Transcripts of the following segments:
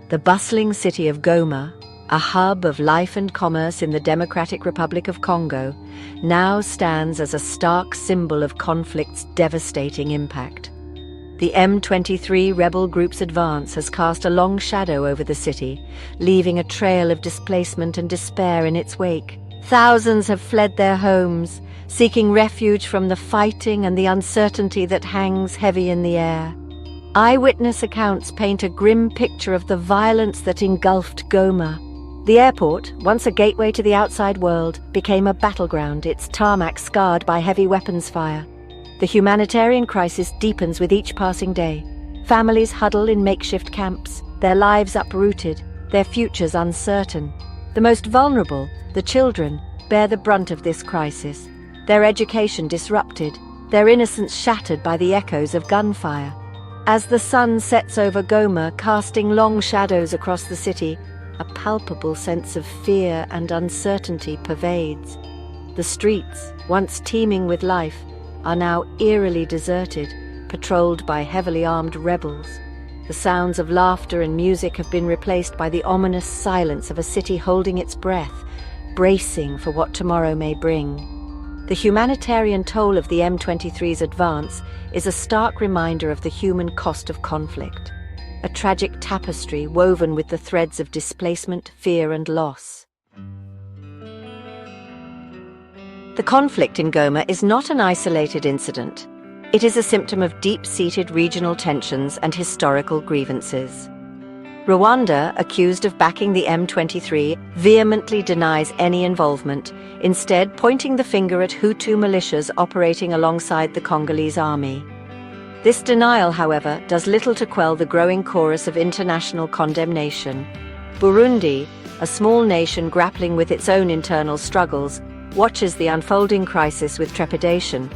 The bustling city of Goma, a hub of life and commerce in the Democratic Republic of Congo, now stands as a stark symbol of conflict's devastating impact. The M23 rebel group's advance has cast a long shadow over the city, leaving a trail of displacement and despair in its wake. Thousands have fled their homes, seeking refuge from the fighting and the uncertainty that hangs heavy in the air. Eyewitness accounts paint a grim picture of the violence that engulfed Goma. The airport, once a gateway to the outside world, became a battleground, its tarmac scarred by heavy weapons fire. The humanitarian crisis deepens with each passing day. Families huddle in makeshift camps, their lives uprooted, their futures uncertain. The most vulnerable, the children, bear the brunt of this crisis, their education disrupted, their innocence shattered by the echoes of gunfire. As the sun sets over Goma, casting long shadows across the city, a palpable sense of fear and uncertainty pervades. The streets, once teeming with life, are now eerily deserted, patrolled by heavily armed rebels. The sounds of laughter and music have been replaced by the ominous silence of a city holding its breath, bracing for what tomorrow may bring. The humanitarian toll of the M23's advance is a stark reminder of the human cost of conflict, a tragic tapestry woven with the threads of displacement, fear, and loss. The conflict in Goma is not an isolated incident. It is a symptom of deep-seated regional tensions and historical grievances. Rwanda, accused of backing the M23, vehemently denies any involvement, instead pointing the finger at Hutu militias operating alongside the Congolese army. This denial, however, does little to quell the growing chorus of international condemnation. Burundi, a small nation grappling with its own internal struggles, watches the unfolding crisis with trepidation,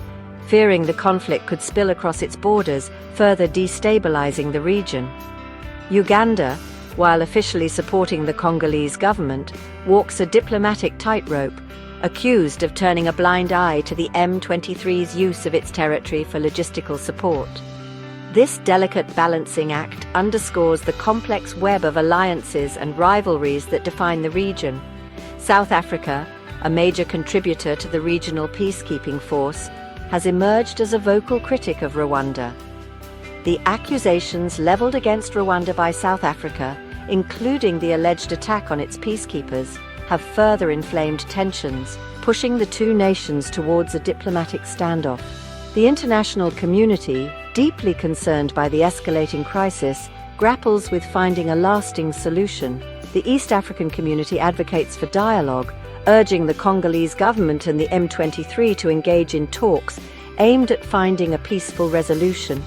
fearing the conflict could spill across its borders, further destabilizing the region. Uganda, while officially supporting the Congolese government, walks a diplomatic tightrope, accused of turning a blind eye to the M23's use of its territory for logistical support. This delicate balancing act underscores the complex web of alliances and rivalries that define the region. South Africa, a major contributor to the regional peacekeeping force, has emerged as a vocal critic of Rwanda. The accusations leveled against Rwanda by South Africa, including the alleged attack on its peacekeepers, have further inflamed tensions, pushing the two nations towards a diplomatic standoff. The international community, deeply concerned by the escalating crisis, grapples with finding a lasting solution. The East African community advocates for dialogue, urging the Congolese government and the M23 to engage in talks aimed at finding a peaceful resolution.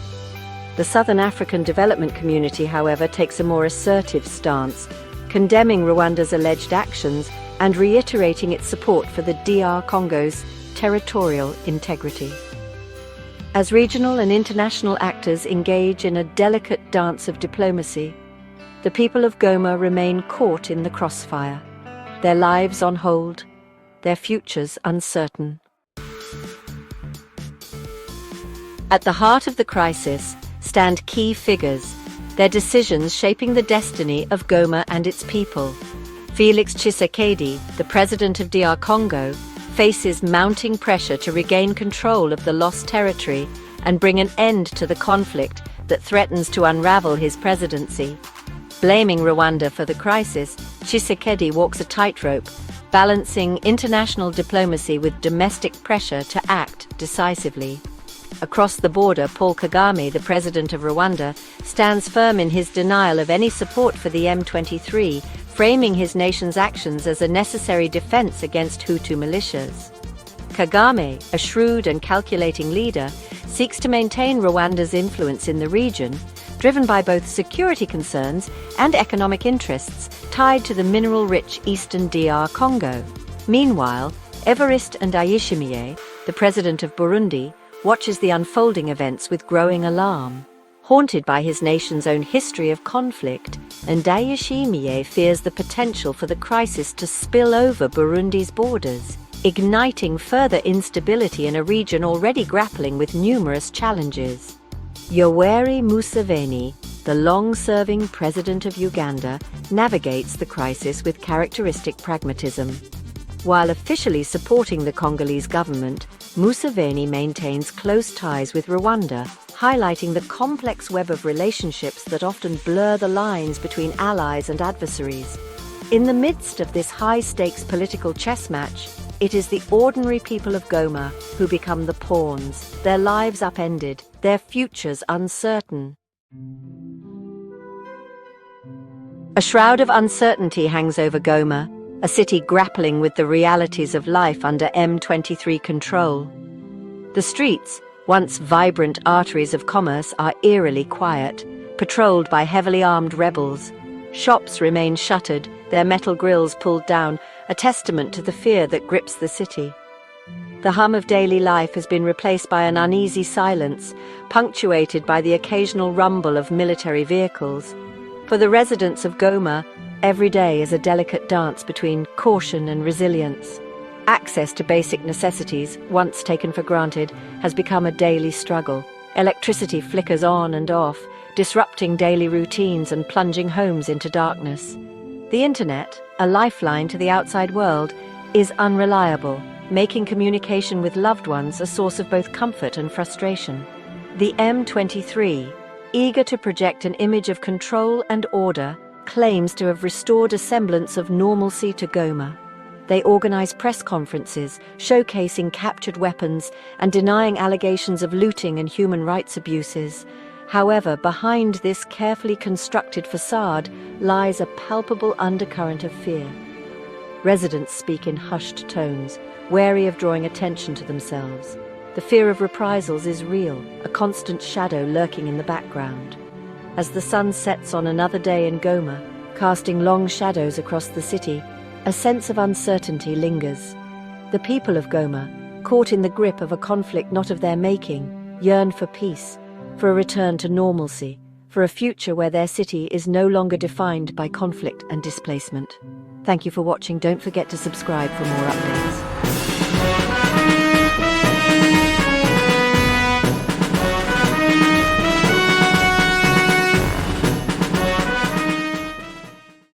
The Southern African Development Community, however, takes a more assertive stance, condemning Rwanda's alleged actions and reiterating its support for the DR Congo's territorial integrity. As regional and international actors engage in a delicate dance of diplomacy, the people of Goma remain caught in the crossfire, their lives on hold, their futures uncertain. At the heart of the crisis stand key figures, their decisions shaping the destiny of Goma and its people. Felix Tshisekedi, the president of DR Congo, faces mounting pressure to regain control of the lost territory and bring an end to the conflict that threatens to unravel his presidency. Blaming Rwanda for the crisis, Tshisekedi walks a tightrope, balancing international diplomacy with domestic pressure to act decisively. Across the border, Paul Kagame, the president of Rwanda, stands firm in his denial of any support for the M23, framing his nation's actions as a necessary defense against Hutu militias. Kagame, a shrewd and calculating leader, seeks to maintain Rwanda's influence in the region, driven by both security concerns and economic interests tied to the mineral-rich eastern DR Congo. Meanwhile, Evariste Ndayishimiye, the president of Burundi, watches the unfolding events with growing alarm. Haunted by his nation's own history of conflict, Ndayishimiye fears the potential for the crisis to spill over Burundi's borders, igniting further instability in a region already grappling with numerous challenges. Yoweri Museveni, the long-serving president of Uganda, navigates the crisis with characteristic pragmatism. While officially supporting the Congolese government, Museveni maintains close ties with Rwanda, highlighting the complex web of relationships that often blur the lines between allies and adversaries. In the midst of this high-stakes political chess match, it is the ordinary people of Goma who become the pawns, their lives upended, their futures uncertain. A shroud of uncertainty hangs over Goma, a city grappling with the realities of life under M23 control. The streets, once vibrant arteries of commerce, are eerily quiet, patrolled by heavily armed rebels. Shops remain shuttered, their metal grills pulled down, a testament to the fear that grips the city. The hum of daily life has been replaced by an uneasy silence, punctuated by the occasional rumble of military vehicles. For the residents of Goma, every day is a delicate dance between caution and resilience. Access to basic necessities, once taken for granted, has become a daily struggle. Electricity flickers on and off, disrupting daily routines and plunging homes into darkness. The internet, a lifeline to the outside world, is unreliable, making communication with loved ones a source of both comfort and frustration. The M23, eager to project an image of control and order, claims to have restored a semblance of normalcy to Goma. They organize press conferences, showcasing captured weapons and denying allegations of looting and human rights abuses. However, behind this carefully constructed facade lies a palpable undercurrent of fear. Residents speak in hushed tones, wary of drawing attention to themselves. The fear of reprisals is real, a constant shadow lurking in the background. As the sun sets on another day in Goma, casting long shadows across the city, a sense of uncertainty lingers. The people of Goma, caught in the grip of a conflict not of their making, yearn for peace, for a return to normalcy, for a future where their city is no longer defined by conflict and displacement. Thank you for watching. Don't forget to subscribe for more updates.